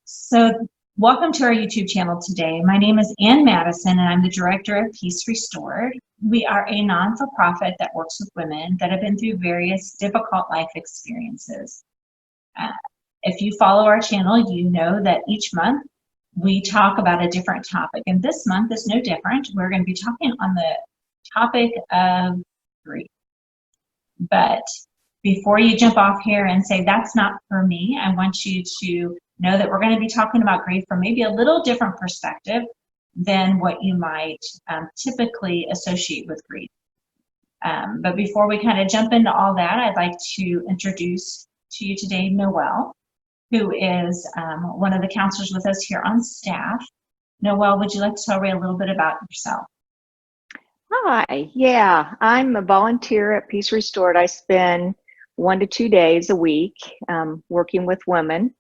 So, welcome to our YouTube channel today. My name is Madison, and I'm the director of Peace Restored. We are a non-for-profit that works with women that have been through various difficult life experiences. If you follow our channel, you know that each month we talk about a different topic, and this month is no different. We're going to be talking on the topic of grief. But before you jump off here and say, that's not for me, I want you to know that we're going to be talking about grief from maybe a little different perspective than what you might typically associate with grief. But before we kind of jump into all that, I'd like to introduce to you today Noelle, who is one of the counselors with us here on staff. Noelle, would you like to tell Ray a little bit about yourself? Hi, yeah, I'm a volunteer at Peace Restored. I spend 1 to 2 days a week working with women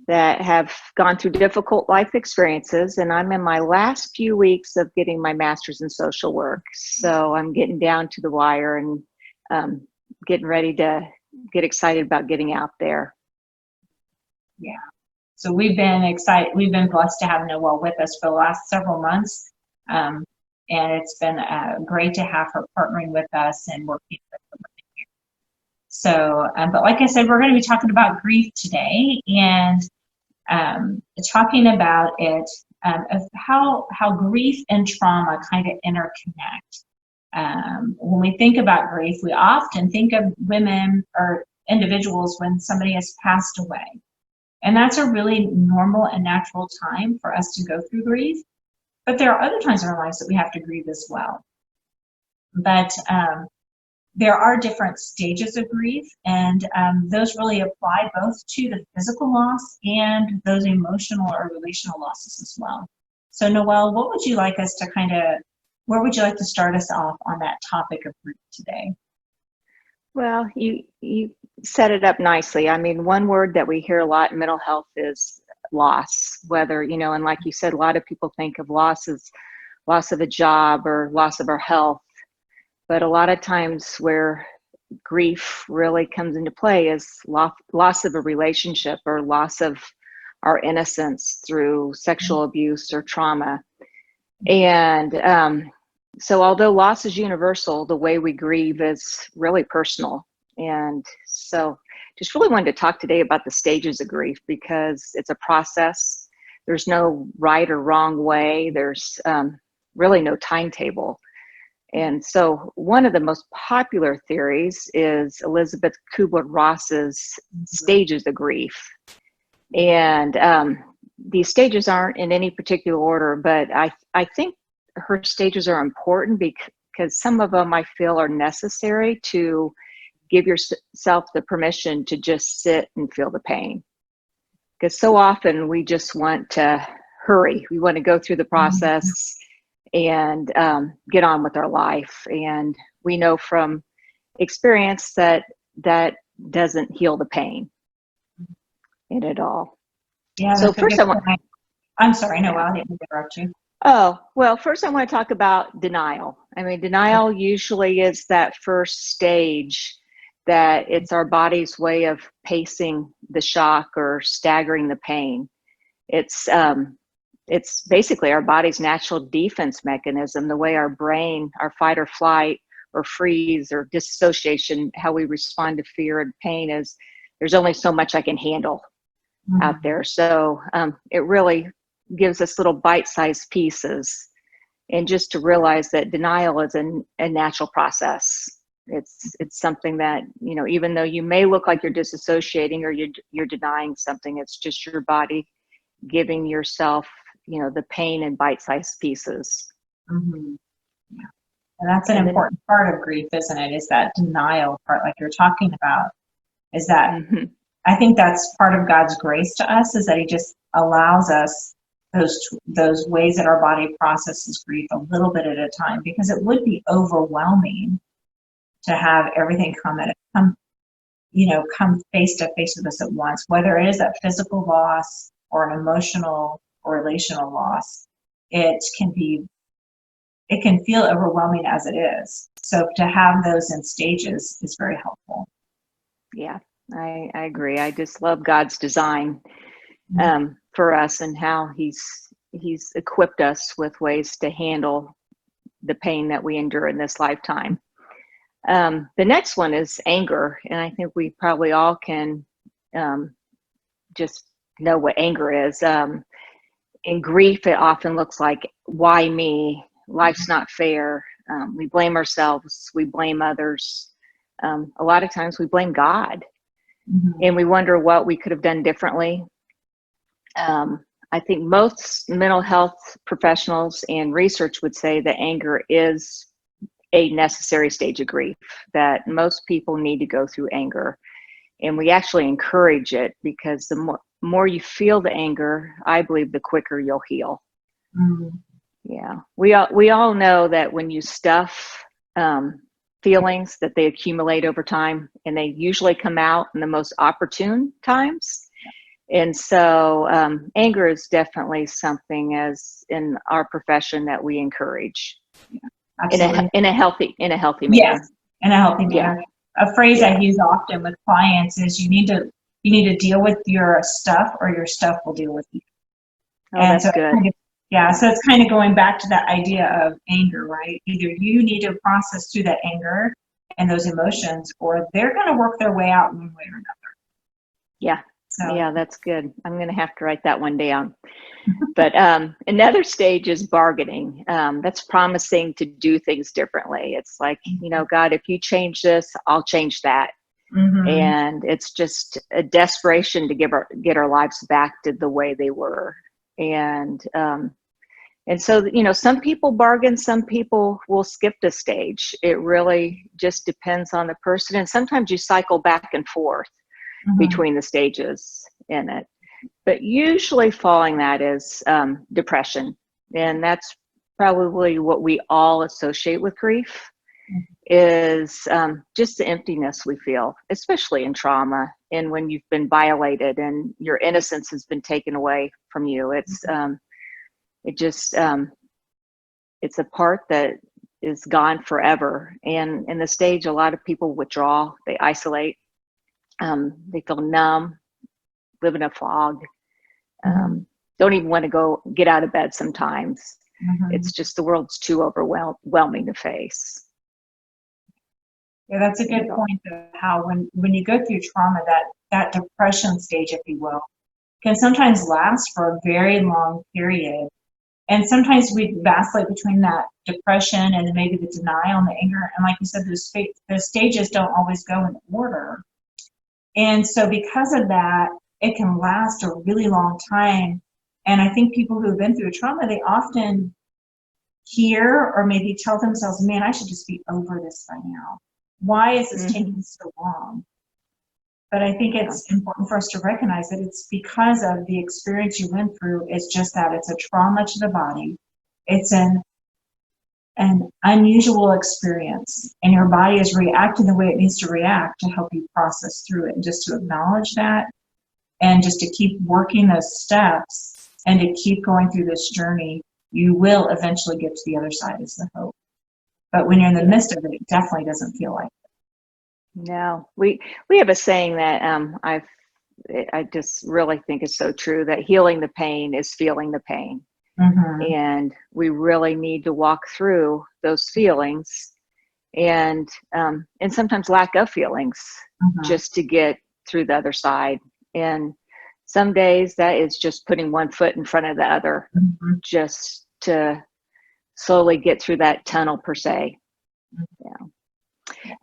that have gone through difficult life experiences, and I'm in my last few weeks of getting my master's in social work. So I'm getting down to the wire and getting ready to get excited about getting out there. Yeah, so we've been excited. We've been blessed to have Noelle with us for the last several months. And it's been great to have her partnering with us and working with the women here. So, but like I said, we're going to be talking about grief today and talking about it, of how grief and trauma kind of interconnect. When we think about grief, we often think of women or individuals when somebody has passed away. And that's a really normal and natural time for us to go through grief. But there are other times in our lives that we have to grieve as well. But there are different stages of grief, and those really apply both to the physical loss and those emotional or relational losses as well. So Noelle, what would you like us to where would you like to start us off on that topic of grief today? Well, you set it up nicely. I mean, one word that we hear a lot in mental health is loss, whether, and like you said, a lot of people think of loss as loss of a job or loss of our health. But a lot of times where grief really comes into play is loss of a relationship or loss of our innocence through sexual abuse or trauma. And so although loss is universal, the way we grieve is really personal. And so just really wanted to talk today about the stages of grief because it's a process. There's no right or wrong way. There's really no timetable. And so one of the most popular theories is Elizabeth Kubler-Ross's stages of grief. And these stages aren't in any particular order, but I think her stages are important because some of them I feel are necessary to give yourself the permission to just sit and feel the pain. Because so often we just want to hurry. We want to go through the process and get on with our life. And we know from experience that that doesn't heal the pain in it all. Yeah. So first I'm sorry, Noelle, I didn't interrupt you. Oh, well, first I want to talk about denial. I mean, denial usually is that first stage that it's our body's way of pacing the shock or staggering the pain. It's basically our body's natural defense mechanism, the way our brain, our fight or flight or freeze or dissociation, how we respond to fear and pain is there's only so much I can handle out there. So it really gives us little bite-sized pieces, and just to realize that denial is a natural process. It's something that, even though you may look like you're disassociating or you're denying something, it's just your body giving yourself, the pain in bite-sized pieces. Mm-hmm. Yeah. And that's an important part of grief, isn't it? Is that denial part, like you're talking about, is that I think that's part of God's grace to us, is that he just allows us those ways that our body processes grief a little bit at a time, because it would be overwhelming to have everything come face to face with us at once, whether it is a physical loss or an emotional or relational loss. It can feel overwhelming as it is. So to have those in stages is very helpful. Yeah, I agree. I just love God's design. for us and how he's equipped us with ways to handle the pain that we endure in this lifetime. The next one is anger, and I think we probably all can just know what anger is. In grief, it often looks like, why me? Life's not fair. We blame ourselves. We blame others. A lot of times we blame God, and we wonder what we could have done differently. I think most mental health professionals and research would say that anger is a necessary stage of grief, that most people need to go through anger. And we actually encourage it, because the more you feel the anger, I believe the quicker you'll heal. Yeah. We all know that when you stuff feelings, that they accumulate over time, and they usually come out in the most opportune times. And so anger is definitely something, as in our profession, that we encourage. In a healthy manner. Yes, in a healthy manner. A phrase I use often with clients is, you need to deal with your stuff, or your stuff will deal with you. Oh, and that's so good. So it's kind of going back to that idea of anger, right? Either you need to process through that anger and those emotions, or they're going to work their way out one way or another. Yeah. So. Yeah, that's good. I'm going to have to write that one down. But another stage is bargaining. That's promising to do things differently. It's like, God, if you change this, I'll change that. And it's just a desperation to get our lives back to the way they were. And so, some people bargain, some people will skip the stage. It really just depends on the person. And sometimes you cycle back and forth between the stages in it. But usually following that is depression. And that's probably what we all associate with grief, is just the emptiness we feel, especially in trauma, and when you've been violated and your innocence has been taken away from you. It's it's a part that is gone forever. And in the stage, a lot of people withdraw, they isolate, they feel numb, live in a fog, don't even want to get out of bed sometimes. It's just, the world's too overwhelming to face. Yeah, that's a good point of how when you go through trauma, that depression stage, if you will, can sometimes last for a very long period. And sometimes we vacillate between that depression and then maybe the denial and the anger. And like you said, those stages don't always go in order. And so because of that, it can last a really long time. And I think people who have been through trauma, they often hear or maybe tell themselves, man, I should just be over this by now. Why is this taking so long? But I think it's important for us to recognize that it's because of the experience you went through. It's just that it's a trauma to the body. It's an unusual experience, and your body is reacting the way it needs to react to help you process through it. And just to acknowledge that, and just to keep working those steps, and to keep going through this journey, you will eventually get to the other side, is the hope. But when you're in the midst of it, it definitely doesn't feel like it. No, we have a saying that I just really think is so true, that healing the pain is feeling the pain. And we really need to walk through those feelings and sometimes lack of feelings just to get through the other side. And some days that is just putting one foot in front of the other, just to slowly get through that tunnel per se. Yeah.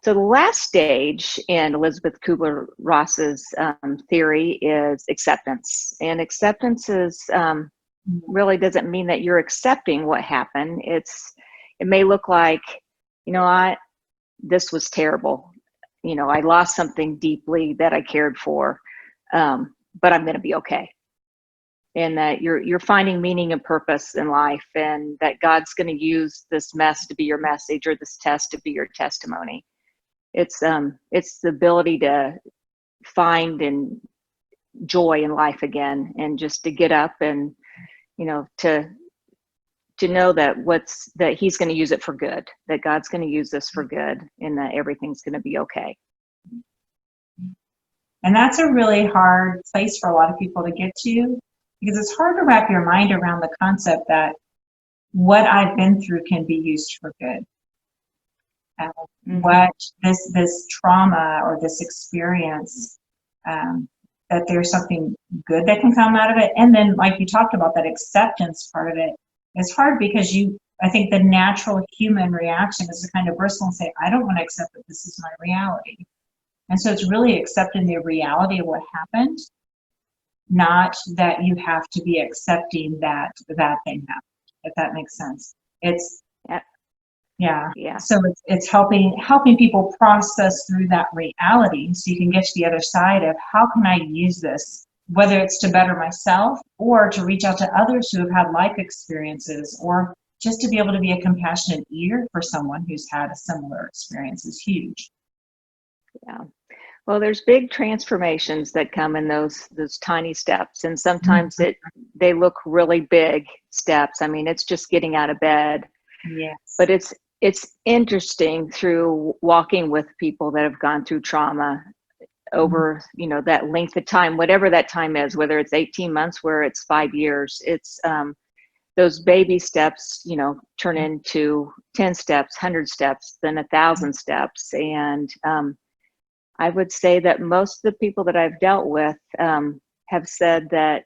So the last stage in Elizabeth Kubler-Ross's theory is acceptance. And acceptance is really doesn't mean that you're accepting what happened. It may look like, this was terrible. I lost something deeply that I cared for, but I'm going to be okay. And that you're finding meaning and purpose in life, and that God's going to use this mess to be your message, or this test to be your testimony. It's the ability to find and joy in life again, and just to get up and to know that He's going to use it for good, that God's going to use this for good, and that everything's going to be okay. And that's a really hard place for a lot of people to get to. because it's hard to wrap your mind around the concept that what I've been through can be used for good. What this trauma or this experience, that there's something good that can come out of it. And then, like you talked about, that acceptance part of it is hard because I think the natural human reaction is to kind of bristle and say, I don't want to accept that this is my reality. And so it's really accepting the reality of what happened, not that you have to be accepting that that thing happened, if that makes sense. It's, yeah. So it's helping people process through that reality so you can get to the other side of how can I use this, whether it's to better myself or to reach out to others who have had life experiences, or just to be able to be a compassionate ear for someone who's had a similar experience is huge. Yeah. Well, there's big transformations that come in those tiny steps, and sometimes they look really big steps. I mean, it's just getting out of bed. Yes. But it's interesting through walking with people that have gone through trauma over, that length of time, whatever that time is, whether it's 18 months, where it's 5 years, it's those baby steps, turn into 10 steps, 100 steps, then 1,000 steps. And I would say that most of the people that I've dealt with have said that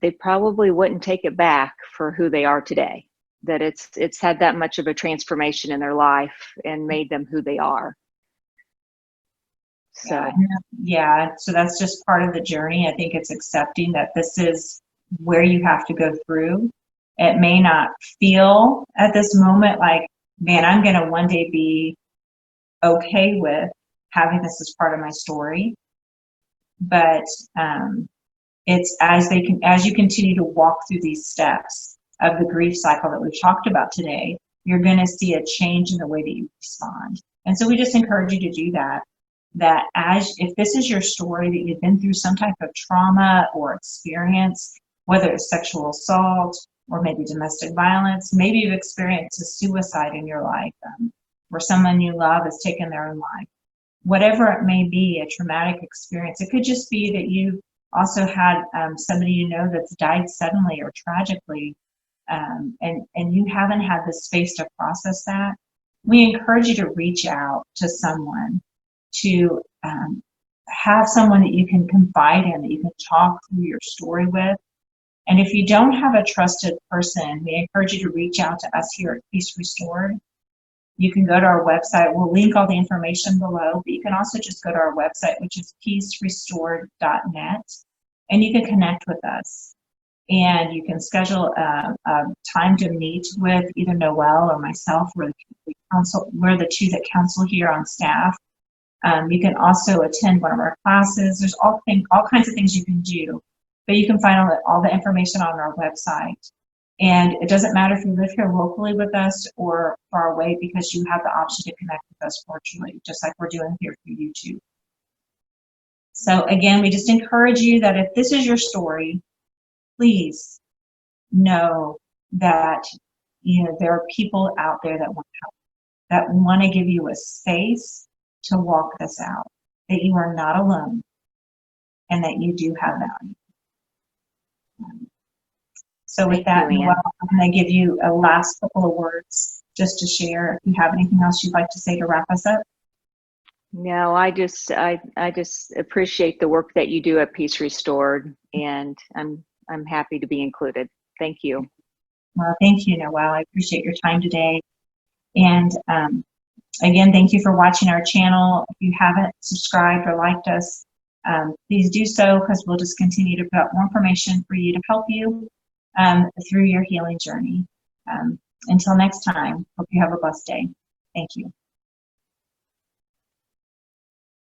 they probably wouldn't take it back for who they are today, that it's had that much of a transformation in their life and made them who they are. So so that's just part of the journey. I think it's accepting that this is where you have to go through. It may not feel at this moment like, man, I'm going to one day be okay with having this as part of my story. But it's as you continue to walk through these steps of the grief cycle that we've talked about today, you're going to see a change in the way that you respond. And so we just encourage you to do that. That if this is your story, that you've been through some type of trauma or experience, whether it's sexual assault or maybe domestic violence, maybe you've experienced a suicide in your life, where someone you love has taken their own life. Whatever it may be, a traumatic experience. It could just be that you also had somebody that's died suddenly or tragically, and you haven't had the space to process that. We encourage you to reach out to someone, to have someone that you can confide in, that you can talk through your story with. And if you don't have a trusted person, we encourage you to reach out to us here at Peace Restored. You can go to our website. We'll link all the information below, but you can also just go to our website, which is peacerestored.net, and you can connect with us. And you can schedule a time to meet with either Noelle or myself. We're the two that counsel here on staff. You can also attend one of our classes. There's all kinds of things you can do, but you can find all the information on our website. And it doesn't matter if you live here locally with us or far away, because you have the option to connect with us virtually, just like we're doing here through YouTube. So again, we just encourage you that if this is your story, please know that there are people out there that want help, that want to give you a space to walk this out, that you are not alone, and that you do have value. So with that, Noelle, I'm going to give you a last couple of words just to share. If you have anything else you'd like to say to wrap us up. No, I just appreciate the work that you do at Peace Restored, and I'm happy to be included. Thank you. Well, thank you, Noelle. I appreciate your time today. And again, thank you for watching our channel. If you haven't subscribed or liked us, please do so, because we'll just continue to put out more information for you to help you through your healing journey. Until next time, hope you have a blessed day. Thank you.